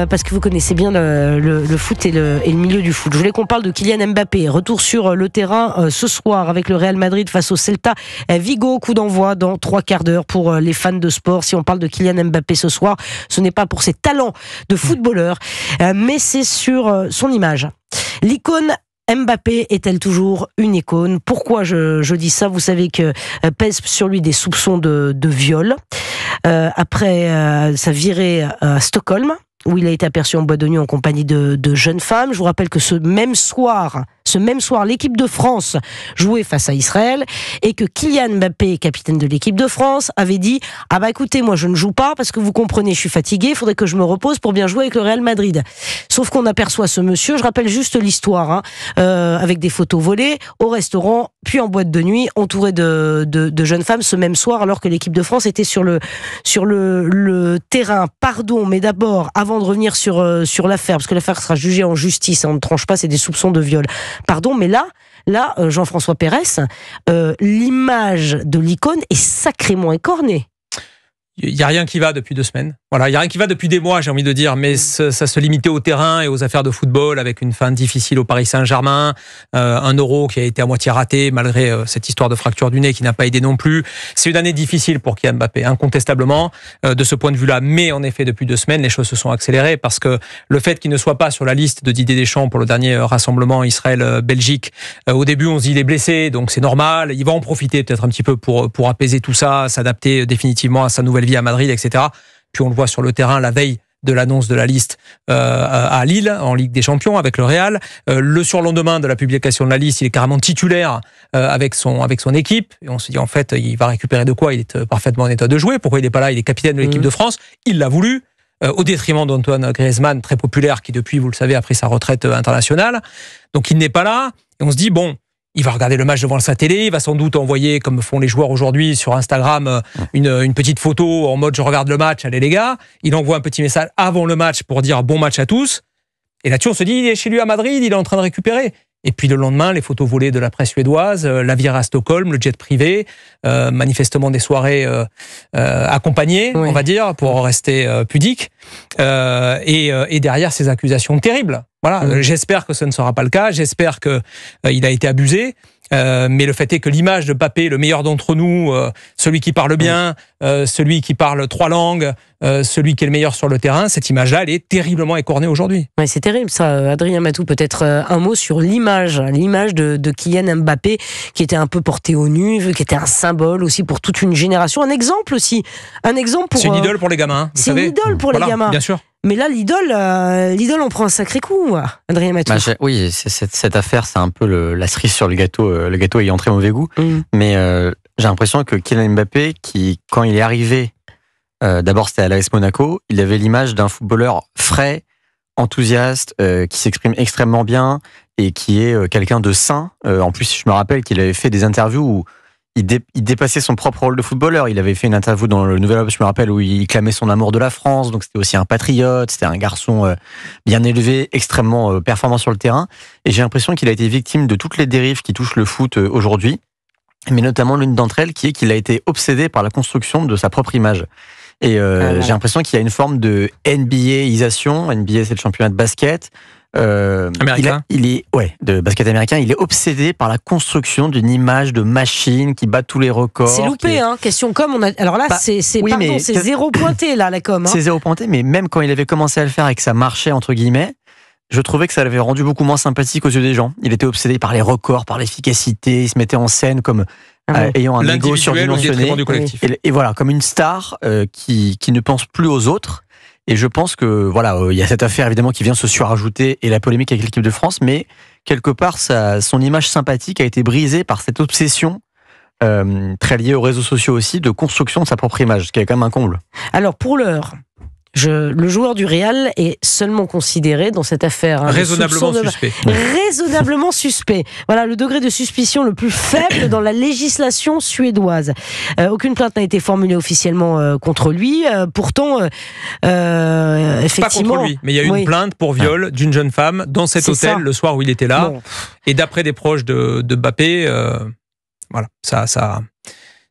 parce que vous connaissez bien le foot et le milieu du foot. Je voulais qu'on parle de Kylian Mbappé. Retour sur le terrain ce soir avec le Real Madrid face au Celta Vigo. Coup d'envoi dans 3 quarts d'heure pour les fans de sport. Si on parle de Kylian Mbappé ce soir, ce n'est pas pour ses talents de footballeur, mais c'est sur son image. L'icône Mbappé est-elle toujours une icône ? Pourquoi je dis ça ? Vous savez que pèsent sur lui des soupçons de viol. Après sa virée à Stockholm, où il a été aperçu en boîte de nuit en compagnie de jeunes femmes. Je vous rappelle que ce même soir, l'équipe de France jouait face à Israël et que Kylian Mbappé, capitaine de l'équipe de France, avait dit « Ah bah écoutez, moi je ne joue pas parce que vous comprenez, je suis fatigué, il faudrait que je me repose pour bien jouer avec le Real Madrid. » Sauf qu'on aperçoit ce monsieur, je rappelle juste l'histoire, avec des photos volées, au restaurant, puis en boîte de nuit, entouré de jeunes femmes ce même soir, alors que l'équipe de France était sur le terrain. Pardon, mais d'abord, avant de revenir sur l'affaire, parce que l'affaire sera jugée en justice, on ne tranche pas, c'est des soupçons de viol. Pardon, mais là, Jean-François Pérez, l'image de l'icône est sacrément écornée. Il n'y a rien qui va depuis 2 semaines. Voilà, il n'y a rien qui va depuis des mois, j'ai envie de dire, mais ça se limitait au terrain et aux affaires de football, avec une fin difficile au Paris Saint-Germain, un Euro qui a été à moitié raté, malgré cette histoire de fracture du nez qui n'a pas aidé non plus. C'est une année difficile pour Kylian Mbappé, incontestablement, de ce point de vue-là. Mais en effet, depuis 2 semaines, les choses se sont accélérées, parce que le fait qu'il ne soit pas sur la liste de Didier Deschamps pour le dernier rassemblement Israël-Belgique, au début on se dit il est blessé, donc c'est normal, il va en profiter peut-être un petit peu pour apaiser tout ça, s'adapter définitivement à sa nouvelle vie à Madrid, etc. Puis on le voit sur le terrain la veille de l'annonce de la liste à Lille, en Ligue des Champions, avec le Real. Le surlendemain de la publication de la liste, il est carrément titulaire avec son équipe. Et on se dit, en fait, il va récupérer de quoi ? Il est parfaitement en état de jouer. Pourquoi il n'est pas là ? Il est capitaine de l'équipe de France. Il l'a voulu, au détriment d'Antoine Griezmann, très populaire, qui depuis, vous le savez, a pris sa retraite internationale. Donc il n'est pas là. Et on se dit, bon, il va regarder le match devant sa télé, il va sans doute envoyer, comme font les joueurs aujourd'hui sur Instagram, une petite photo en mode « je regarde le match, allez les gars ». Il envoie un petit message avant le match pour dire « bon match à tous ». Et là-dessus, on se dit « il est chez lui à Madrid, il est en train de récupérer ». Et puis le lendemain, les photos volées de la presse suédoise, la virée à Stockholm, le jet privé, manifestement des soirées accompagnées, on va dire, pour rester pudique. Et derrière, ces accusations terribles. Voilà, j'espère que ce ne sera pas le cas, j'espère qu'il a été abusé. Mais le fait est que l'image de Mbappé, le meilleur d'entre nous, celui qui parle bien, celui qui parle 3 langues, celui qui est le meilleur sur le terrain, cette image-là, elle est terriblement écornée aujourd'hui. Ouais, c'est terrible ça. Adrien Matou, peut-être un mot sur l'image de Kylian Mbappé, qui était un peu porté au nu, qui était un symbole aussi pour toute une génération, un exemple aussi. C'est une idole pour les gamins. C'est une idole pour les gamins. Bien sûr. Mais là, l'idole, on prend un sacré coup, Adrien Matou. Oui, cette affaire, c'est un peu la cerise sur le gâteau ayant très mauvais goût. Mais j'ai l'impression que Kylian Mbappé, qui, quand il est arrivé, d'abord c'était à l'AS Monaco, il avait l'image d'un footballeur frais, enthousiaste, qui s'exprime extrêmement bien et qui est quelqu'un de sain. En plus, je me rappelle qu'il avait fait des interviews où il dépassait son propre rôle de footballeur. Il avait fait une interview dans le Nouvel Obs, je me rappelle, où il clamait son amour de la France. Donc c'était aussi un patriote, c'était un garçon bien élevé, extrêmement performant sur le terrain. Et j'ai l'impression qu'il a été victime de toutes les dérives qui touchent le foot aujourd'hui, mais notamment l'une d'entre elles qui est qu'il a été obsédé par la construction de sa propre image. Et j'ai l'impression qu'il y a une forme de NBA-isation. NBA, c'est le championnat de basket. Américain. De basket américain. Il est obsédé par la construction d'une image de machine qui bat tous les records. C'est loupé, question com. Alors là, c'est 0 pointé, là, la com. C'est 0 pointé, mais même quand il avait commencé à le faire et que ça marchait, entre guillemets, je trouvais que ça l'avait rendu beaucoup moins sympathique aux yeux des gens. Il était obsédé par les records, par l'efficacité. Il se mettait en scène comme ayant un ego surdimensionné. Et voilà, comme une star qui ne pense plus aux autres. Et je pense que il y a cette affaire évidemment qui vient se surajouter et la polémique avec l'équipe de France, mais quelque part son image sympathique a été brisée par cette obsession très liée aux réseaux sociaux aussi de construction de sa propre image, ce qui est quand même un comble. Alors pour l'heure, le joueur du Real est seulement considéré dans cette affaire. Raisonnablement suspect. Raisonnablement suspect. Voilà, le degré de suspicion le plus faible dans la législation suédoise. Aucune plainte n'a été formulée officiellement contre lui. Pourtant, effectivement... Pas contre lui, mais il y a eu une plainte pour viol d'une jeune femme dans cet hôtel le soir où il était là. Bon. Et d'après des proches de Mbappé, ça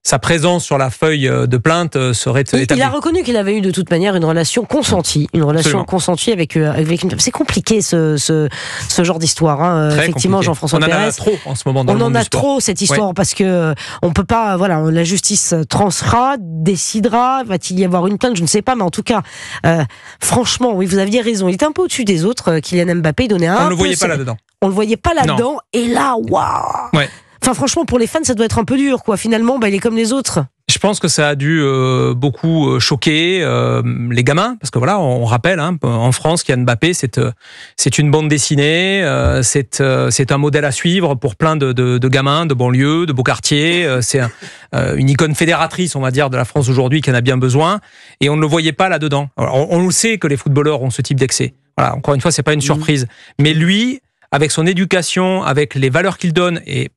sa présence sur la feuille de plainte serait établie. Il a reconnu qu'il avait eu de toute manière une relation consentie, avec une. C'est compliqué ce genre d'histoire. Hein. Effectivement, compliqué. Jean-François Pérez. On en a trop en ce moment dans le monde du sport. Trop cette histoire parce que on peut pas. Voilà, la justice tranchera, décidera. Va-t-il y avoir une plainte? Je ne sais pas, mais en tout cas, franchement, oui, vous aviez raison. Il était un peu au-dessus des autres. Kylian Mbappé, il donnait un. On le voyait pas là-dedans. On le voyait pas là-dedans. Et là, waouh. Ouais. Enfin, franchement, pour les fans, ça doit être un peu dur, quoi. Finalement, il est comme les autres. Je pense que ça a dû beaucoup choquer les gamins, parce que voilà, on rappelle, hein, en France, Kylian Mbappé, c'est une bande dessinée, c'est un modèle à suivre pour plein de gamins, de banlieues, de beaux quartiers. C'est une icône fédératrice, on va dire, de la France aujourd'hui, qui en a bien besoin, et on ne le voyait pas là-dedans. Alors, on le sait que les footballeurs ont ce type d'excès. Voilà, encore une fois, c'est pas une surprise. Mais lui, avec son éducation, avec les valeurs qu'il donne, et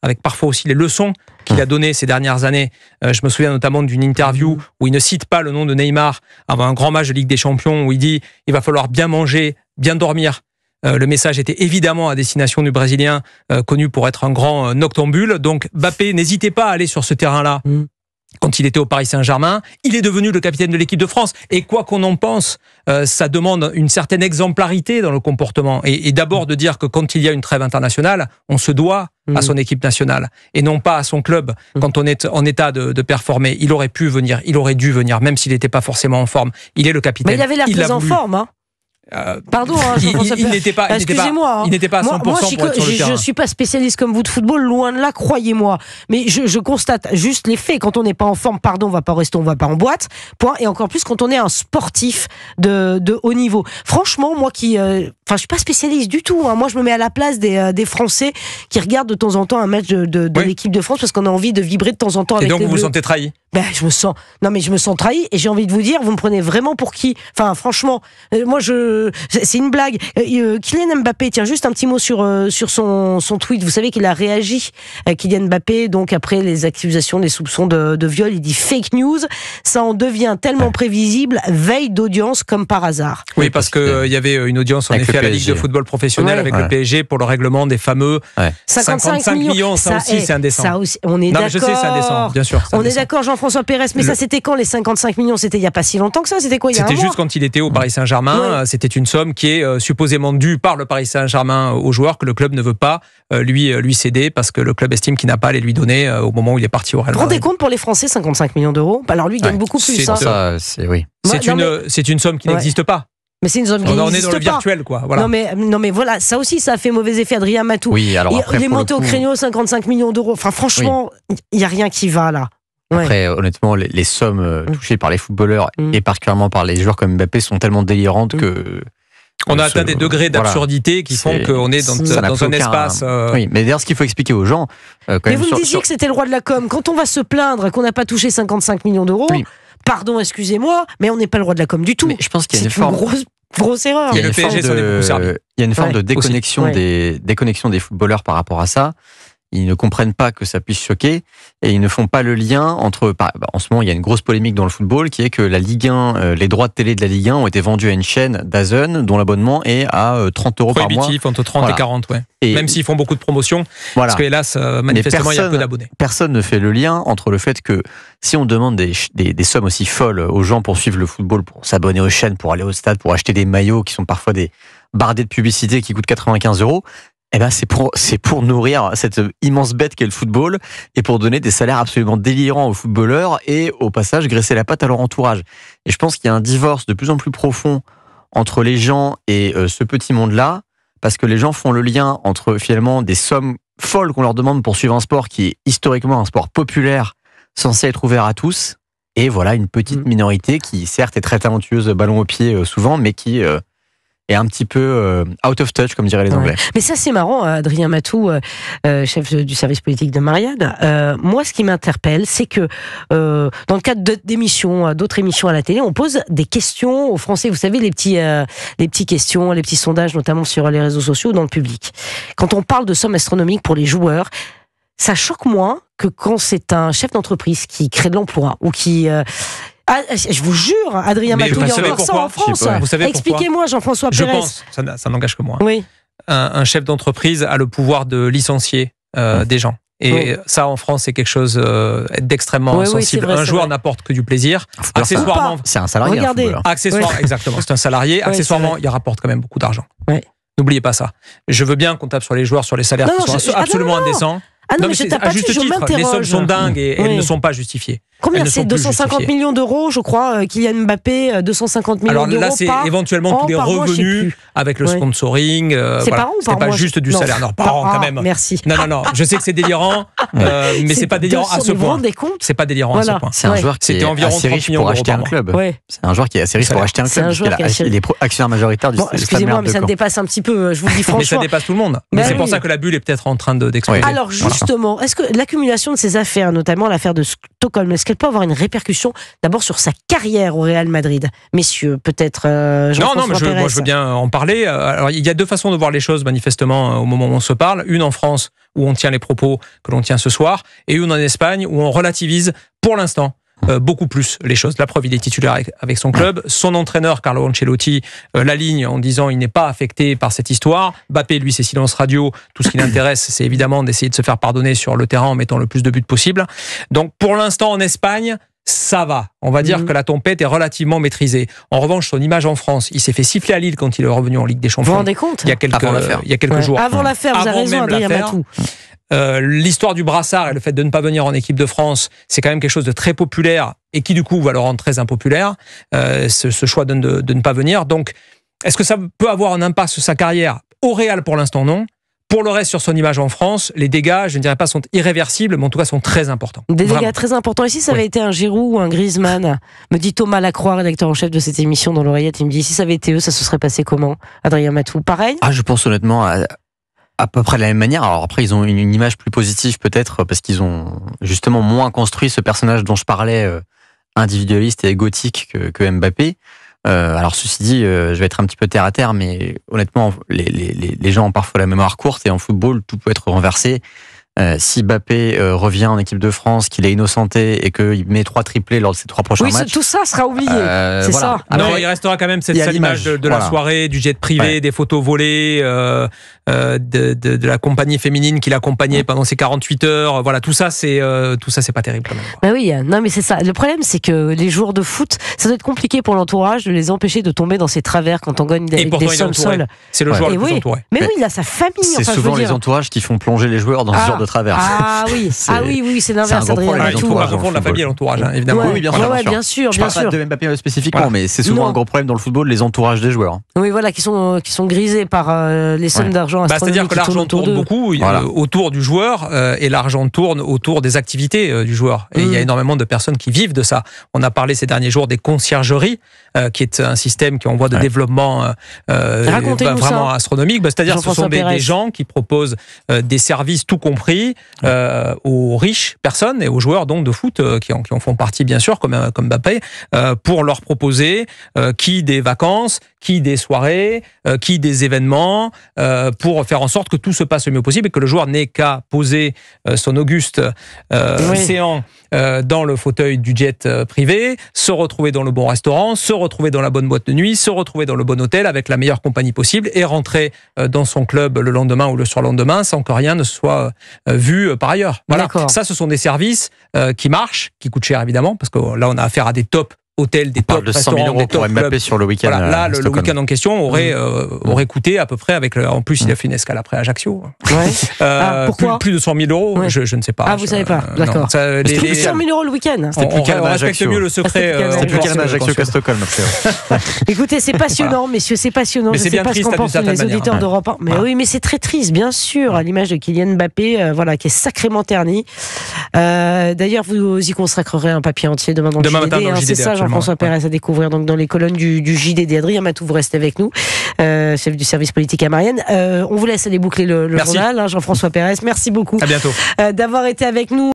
avec parfois aussi les leçons qu'il a données ces dernières années. Je me souviens notamment d'une interview où il ne cite pas le nom de Neymar avant un grand match de Ligue des Champions, où il dit « il va falloir bien manger, bien dormir ». Le message était évidemment à destination du Brésilien, connu pour être un grand noctambule. Donc Mbappé, n'hésitez pas à aller sur ce terrain-là. Quand il était au Paris Saint-Germain, il est devenu le capitaine de l'équipe de France. Et quoi qu'on en pense, ça demande une certaine exemplarité dans le comportement. Et d'abord de dire que quand il y a une trêve internationale, on se doit à son équipe nationale et non pas à son club quand on est en état de performer. Il aurait pu venir, il aurait dû venir, même s'il n'était pas forcément en forme. Il est le capitaine. Mais il avait l'air très en forme, hein. Pardon, hein, il n'était pas à 100% pour être sur le terrain. Je suis pas spécialiste comme vous de football, loin de là, croyez-moi. Mais je constate juste les faits. Quand on n'est pas en forme, on va pas au resto, on va pas en boîte. Point. Et encore plus quand on est un sportif de haut niveau. Franchement, moi je suis pas spécialiste du tout. Hein. Moi, je me mets à la place des Français qui regardent de temps en temps un match de l'équipe de France parce qu'on a envie de vibrer de temps en temps avec les Bleus. Et donc vous vous sentez trahi? Je me sens trahi et j'ai envie de vous dire, vous me prenez vraiment pour qui? Enfin, franchement, moi c'est une blague. Kylian Mbappé, tiens, juste un petit mot sur son tweet. Vous savez qu'il a réagi, Kylian Mbappé, donc après les accusations, les soupçons de viol. Il dit fake news, ça en devient tellement prévisible, veille d'audience comme par hasard. Oui, parce que il y avait une audience en effet à la Ligue de football professionnel avec le PSG pour le règlement des fameux 55 millions. Ça aussi, c'est indécent. Ça aussi, on est d'accord. Je sais, c'est indécent, bien sûr. On est d'accord, Jean-François Pérez, mais ça c'était quand les 55 millions? C'était il n'y a pas si longtemps que ça? C'était quoi, il y a un mois? C'était juste quand il était au Paris Saint-Germain. C'était une somme qui est supposément due par le Paris Saint-Germain aux joueurs que le club ne veut pas lui céder parce que le club estime qu'il n'a pas à les lui donner au moment où il est parti au Real Madrid. Vous vous rendez compte pour les Français 55 millions d'euros? Alors lui il gagne beaucoup plus. C'est une somme qui n'existe pas. Mais c'est une zone qui n'existe pas. On est dans le virtuel, quoi. Voilà. Non mais voilà, ça aussi, ça a fait mauvais effet. Adrien Matou. Oui, alors après, il est monté au créneau 55 millions d'euros. Enfin, franchement, il n'y a rien qui va là. Après, honnêtement, les sommes touchées par les footballeurs et particulièrement par les joueurs comme Mbappé sont tellement délirantes que. On a atteint des degrés d'absurdité qui font qu'on est dans un espace. Oui, mais d'ailleurs, ce qu'il faut expliquer aux gens. Mais vous me disiez que c'était le roi de la com. Quand on va se plaindre qu'on n'a pas touché 55 millions d'euros. Oui. Pardon, excusez-moi, mais on n'est pas le roi de la com du tout. Mais je pense qu'il y a une grosse erreur. Il y a une forme de déconnexion des footballeurs par rapport à ça. Ils ne comprennent pas que ça puisse choquer et ils ne font pas le lien entre. En ce moment, il y a une grosse polémique dans le football qui est que la Ligue 1, les droits de télé de la Ligue 1 ont été vendus à une chaîne DAZN dont l'abonnement est à 30 € par mois. Prohibitif, entre 30 et 40, ouais. Et même s'ils font beaucoup de promotions, parce que hélas, manifestement, il y a peu d'abonnés. Personne ne fait le lien entre le fait que si on demande des sommes aussi folles aux gens pour suivre le football, pour s'abonner aux chaînes, pour aller au stade, pour acheter des maillots qui sont parfois des bardés de publicité qui coûtent 95 €, c'est pour nourrir cette immense bête qu'est le football et pour donner des salaires absolument délirants aux footballeurs et au passage graisser la patte à leur entourage. Et je pense qu'il y a un divorce de plus en plus profond entre les gens et ce petit monde-là, parce que les gens font le lien entre finalement des sommes folles qu'on leur demande pour suivre un sport qui est historiquement un sport populaire, censé être ouvert à tous, et voilà une petite minorité qui certes est très talentueuse, ballon au pied souvent, mais qui est un petit peu out of touch, comme diraient les Anglais. Mais ça, c'est marrant, Adrien Matou, chef du service politique de Marianne. Moi, ce qui m'interpelle, c'est que dans le cadre d'autres émissions à la télé, on pose des questions aux Français. Vous savez, les petites questions, les petits sondages, notamment sur les réseaux sociaux, dans le public. Quand on parle de sommes astronomiques pour les joueurs, ça choque moins que quand c'est un chef d'entreprise qui crée de l'emploi ou qui... je vous jure, Adrien Matou, il y a encore ça en France. Expliquez-moi, Jean-François Pérez. Je pense, ça n'engage que moi. Oui. Un chef d'entreprise a le pouvoir de licencier des gens. Et ça, en France, c'est quelque chose d'extrêmement sensible. Un joueur n'apporte que du plaisir. Accessoirement, c'est un salarié. Regardez. Accessoirement, exactement, c'est un salarié. Accessoirement, il rapporte quand même beaucoup d'argent. N'oubliez pas ça. Je veux bien qu'on tape sur les joueurs, sur les salaires qui sont absolument indécents. Non, mais c'est à juste titre. Les sommes sont dingues et elles ne sont pas justifiées. Combien c'est 250 millions d'euros, je crois, Kylian Mbappé, 250 millions d'euros. Alors là, c'est éventuellement tous les revenus avec le sponsoring. C'est par an ou par mois? C'est pas juste du salaire. Non, par an quand même. Merci. Non. Je sais que c'est délirant, mais c'est pas délirant à ce point. Vous vous rendez compte? C'est pas délirant à ce point. C'est un joueur qui est assez riche pour acheter un club. C'est un joueur qui est assez riche pour acheter un club. Il est actionnaire majoritaire du Stade. Excusez-moi, mais ça me dépasse un petit peu. Je vous le dis franchement. Mais ça dépasse tout le monde. Mais c'est pour ça que la bulle est peut-être en train d'exploser. Alors justement, est-ce que l'accumulation de ces affaires, notamment l'affaire de Stockholm, est-ce qu'elle peut avoir une répercussion d'abord sur sa carrière au Real Madrid? Messieurs, peut-être Non, mais moi je veux bien en parler. Alors, il y a deux façons de voir les choses, manifestement, au moment où on se parle. Une en France, où on tient les propos que l'on tient ce soir, et une en Espagne, où on relativise, pour l'instant, beaucoup plus les choses. La preuve, il est titulaire avec son club. Son entraîneur, Carlo Ancelotti, l'aligne en disant il n'est pas affecté par cette histoire. Mbappé, lui, c'est silence radio. Tout ce qui l'intéresse, c'est évidemment d'essayer de se faire pardonner sur le terrain en mettant le plus de buts possible. Donc, pour l'instant, en Espagne, ça va. On va dire que la tempête est relativement maîtrisée. En revanche, son image en France, il s'est fait siffler à Lille quand il est revenu en Ligue des Champions. Vous vous rendez compte? Il y a quelques jours. Avant l'affaire, vous avez raison, Adrien Matou. L'histoire du brassard et le fait de ne pas venir en équipe de France, c'est quand même quelque chose de très populaire et qui du coup va le rendre très impopulaire, ce choix de ne pas venir. Donc, est-ce que ça peut avoir un impact sur sa carrière? Au Real, pour l'instant, non. Pour le reste, sur son image en France, les dégâts, je ne dirais pas sont irréversibles, mais en tout cas sont très importants. Des dégâts très importants. Et si ça avait été un Giroud ou un Griezmann, me dit Thomas Lacroix, rédacteur en chef de cette émission dans l'oreillette, il me dit si ça avait été eux, ça se serait passé comment? Adrien Matou, pareil? Je pense honnêtement à peu près de la même manière. Alors après, ils ont une image plus positive peut-être parce qu'ils ont justement moins construit ce personnage dont je parlais, individualiste et égotique que Mbappé. Alors ceci dit, je vais être un petit peu terre à terre, mais honnêtement, les gens ont parfois la mémoire courte et en football, tout peut être renversé. Si Mbappé revient en équipe de France, qu'il est innocenté et qu'il met 3 triplés lors de ses 3 prochains matchs... Oui, tout ça sera oublié, c'est ça. Non, il restera quand même cette image de la soirée, du jet privé, des photos volées, de la compagnie féminine qui l'accompagnait pendant ces 48 heures. Voilà, tout ça, c'est pas terrible quand même. Bah oui, non mais c'est ça. Le problème, c'est que les joueurs de foot, ça doit être compliqué pour l'entourage de les empêcher de tomber dans ces travers quand on gagne des sommes seules. C'est le joueur le plus entouré. Mais oui, il a sa famille. C'est souvent les entourages qui font plonger les joueurs dans ce genre de travers. Oui, c'est l'inverse, Adrien. Il faut pas confondre la famille et l'entourage, évidemment. Oui, bien sûr. Je parle pas de Mbappé spécifiquement, mais c'est souvent un gros problème dans le football, les entourages des joueurs. Oui, voilà, qui sont grisés par les sommes d'argent astronomiques. C'est-à-dire que l'argent tourne beaucoup autour du joueur et l'argent tourne autour des activités du joueur. Et il y a énormément de personnes qui vivent de ça. On a parlé ces derniers jours des conciergeries, qui est un système qui est en voie de développement vraiment astronomique. C'est-à-dire que ce sont des gens qui proposent des services tout compris aux riches personnes et aux joueurs donc de foot qui en font partie bien sûr comme Mbappé, pour leur proposer qui des vacances, qui des soirées, qui des événements, pour faire en sorte que tout se passe le mieux possible et que le joueur n'ait qu'à poser son auguste séant dans le fauteuil du jet privé, se retrouver dans le bon restaurant, se retrouver dans la bonne boîte de nuit, se retrouver dans le bon hôtel avec la meilleure compagnie possible et rentrer dans son club le lendemain ou le surlendemain sans que rien ne soit vu par ailleurs. Voilà. Ça, ce sont des services qui marchent, qui coûtent cher évidemment, parce que là, on a affaire à des top hôtels, des top restaurants, des top clubs. Sur le week-end. Voilà, là, le week-end en question aurait coûté à peu près avec en plus, il a fait une escale après Ajaccio. Plus de 100 000 euros, je ne sais pas. Vous savez pas, d'accord. Plus de 100 000 euros le week-end. On respecte mieux le secret. C'était plus calme à Ajaccio qu'à Stockholm. Écoutez, c'est passionnant, messieurs, c'est passionnant. Je ne sais pas ce qu'en pensent les auditeurs d'Europe 1. Mais oui, mais c'est très triste, bien sûr, à l'image de Kylian Mbappé, qui est sacrément terni. D'ailleurs, vous y consacrerez un papier entier demain dans le JDD. C'est ça, Jean-François Pérez à découvrir donc dans les colonnes du JDD. Adrien Matou, vous restez avec nous, chef du service politique à Marianne. On vous laisse aller boucler le journal, Jean-François Pérez. Merci beaucoup. À bientôt. D'avoir été avec nous.